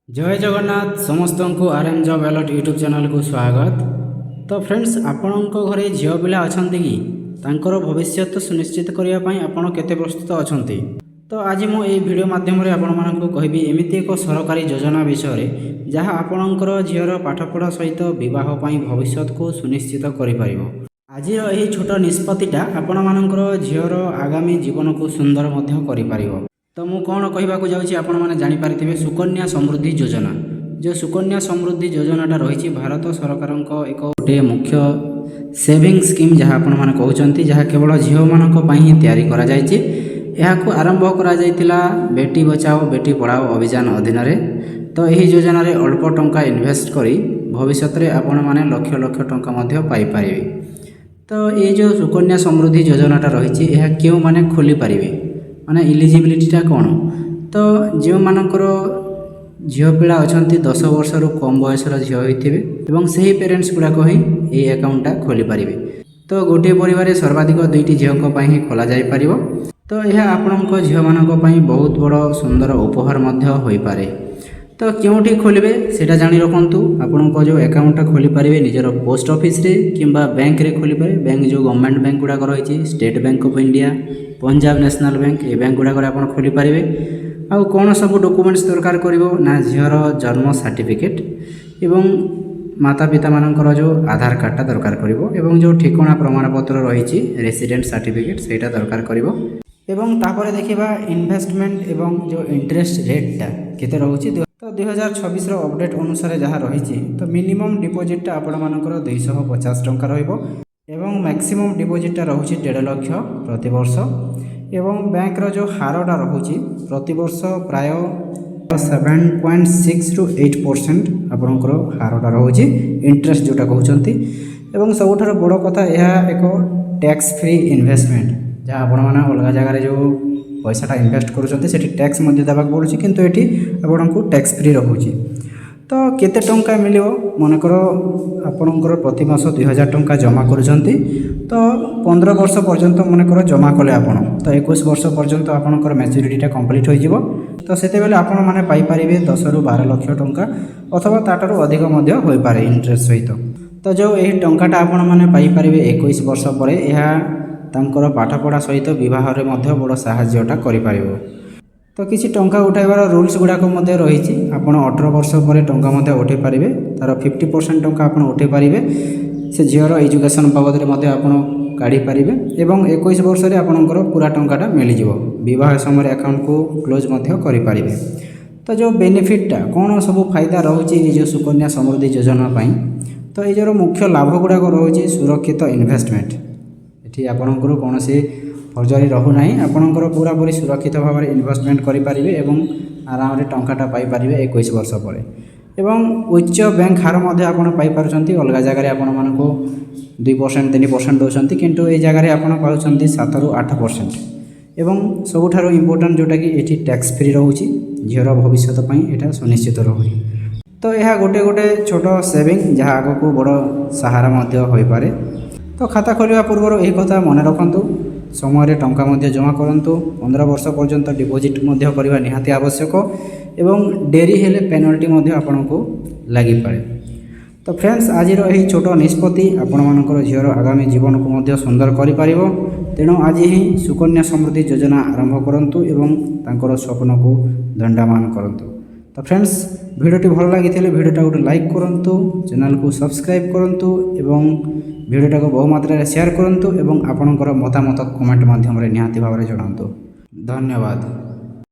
जय जगन्नाथ समस्त को RM job alert YouTube channel को स्वागत। तो फ्रेंड्स आपण घरे झील पिला अच्छा कि तांकर भविष्य सुनिश्चित करने आपण केते प्रस्तुत अच्छा। तो आज मुझे वीडियो माध्यम आपण कहबी एमती एक सरकारी योजना विषय जहाँ आपणकर झीर पाठपढ़ा सहित बह भविष्य को सुनिश्चित कर। आज यही छोट निष्पत्तिटा आपण मानकर झीर आगामी जीवन को सुंदर कर। तो मु कौन कहवाक जाऊँगी आपण मैंने जानीपारे सुकन्या समृद्धि योजना। जो सुकन्या समृद्धि योजनाटा रही भारत सरकार एक गोटे मुख्य सेविंग स्कीम जहाँ आपण मैंने कहते जहाँ केवल झील मानी ही या आरंभ करा बेटी बचाओ बेटी पढ़ाओ अभियान अधीन। तो यही योजना अल्प टंका इन्वेस्ट करी भविष्य में आपण मैंने लक्ष लक्ष टंका पाइपर। तो ये जो सुकन्या समृद्धि योजनाटा रही है क्यों मैंने खोली पारे माने इलिजिबिलिटीटा कौन। तो जो मानकर झील पिला अच्छा 10 वर्ष रु कम बयसर झील होते से ही पेरेन्ट्स गुड़ाक ही ये अकाउंटा खोली पारे। तो गोटे परिवार सर्वाधिक 2टी झील ही खोल जापर। तो यह आपण झील मान बहुत बड़ सुंदर उपहार हो पारे। तो क्योंठी खोलिबे सेटा जानी रखंतु। आपण जो अकाउंटा खोली पारे निजर पोस्ट ऑफिस रे किंबा बैंक रे खोली पारे। बैंक जो गवर्नमेंट बैंक गुड़ाक रही state bank of India Punjab national bank ये बैंक गुड़ाक आप खोली पारे। आउ कौन सब डॉक्यूमेंट्स दरकार करिवो ना झीर जन्म सर्टिफिकेट एवं माता पिता मानकर जो आधार कार्डटा दरकार करिवो एवं जो ठिकाना प्रमाणपत्र रही रेसिडेंट सर्टिफिकेट सेटा दरकार करिवो। एवं तापर देखिबा इन्वेस्टमेंट एवं जो इंटरेस्ट रेटटा केते रहउची। तो 2026 अपडेट अनुसार जहाँ रही तो मिनिमम डिपोजिटा आपण मानकर 250 टंका रहिबो एवं मैक्सिमम डिपोजिटा रोचे 1.5 लाख प्रति वर्ष। एवं बैंक रो जो हारटा रोचे प्रति वर्ष प्राय 7.6 रु 8% आपणकर हारटा रोचे इंटरेस्ट जोटा कहते। एवं सबुठार बड़ कथा यह एक टैक्स फ्री इन्वेस्टमेंट जहाँ आपण मैंने अलग जगार जो पैसाटा इन्वेस्ट करुँचे टैक्स देवाक पड़ुछि किंतु एटी आपको टैक्स फ्री रोचे। तो केते टंका मिलियो मनकर आपणकर प्रति मास 2000 टंका जमा करुछंती। तो 15 वर्ष पर्यंत मनकर जमा कले आपण तो 21 वर्ष पर्यंत आपणकर मैच्योरिटीटा कंप्लीट हो जिवो। तो सेते बेले आपण माने पाई परिबे 10 रु 12 लाख टंका अथवा ताटारु अधिक मध्य होई पारे इंटरेस्ट सहित। तो जो एही टंकाटा आपण माने पाई परिबे 21 वर्ष परे एहा तांकर पाठपढ़ा सहित विवाह रे मध्य बड़ सहायता करि परिबो। तो किसी टंका उठाइबार रूल्स गुड़ाक रही आपड़ 18 वर्ष पर टंका उठे पारे तार 50% टंका आप उठे पारे से झीर एजुकेशन बाबद में आप काढ़ी पारे। एवं 21 वर्ष में आपंकर पूरा टंकाटा मिलज बह समय अकाउंट को क्लोज करें। तो जो बेनिफिटा कौन सब फायदा रोचे जो सुकन्या समृद्धि योजना तो ये जो मुख्य लाभ गुड़ाक रोचे सुरक्षित इन्वेस्टमेंट ये आपंकर कौन फर्जरी रहूना आपणकर पूरा पूरी सुरक्षित भाव में इन्वेस्टमेंट करें एवं आराम टंकाटा पाइपर 21 वर्ष पर। एवं उच्च बैंक हार पाइपर अलग जगह आपण मानक 2% 3% दौरान किंतु ये जगह आप 7 रु 8%। एवं सबुठार इम्पोर्टाट जोटा कि ये टैक्स फ्री रोचे झीर भविष्य यहाँ सुनिश्चित रोचे। तो यह गोटे गोटे छोट सेविंग जहाँ आग को बड़ सहारा हो पारे। तो खाता खोलिया पूर्व यही कथा मन रखु समय टंका जमा करंतु 15 वर्ष पर्यंत डिपोजिट करवा निहाती आवश्यक एवं डेरी हेले पेनल्टी आपण को लगी पारे। तो फ्रेंड्स आज यही छोट निष्पत्ति आपण मानकर झीर आगामी जीवन को सुंदर कर। तेणु आज ही सुकन्या समृद्धि योजना आरंभ करंतु एवं तांकर स्वप्न को दंडामान करंतु। तो फ्रेंड्स वीडियोटी भल लगी वीडियोटा गोटे लाइक करंतु चैनल को सब्सक्राइब करंतु एवं वीडियोटा को बहु मात्रा शेयर करंतु एवं आपणकर मतामत कमेंट माध्यम निहाती भाव में जणातु। धन्यवाद।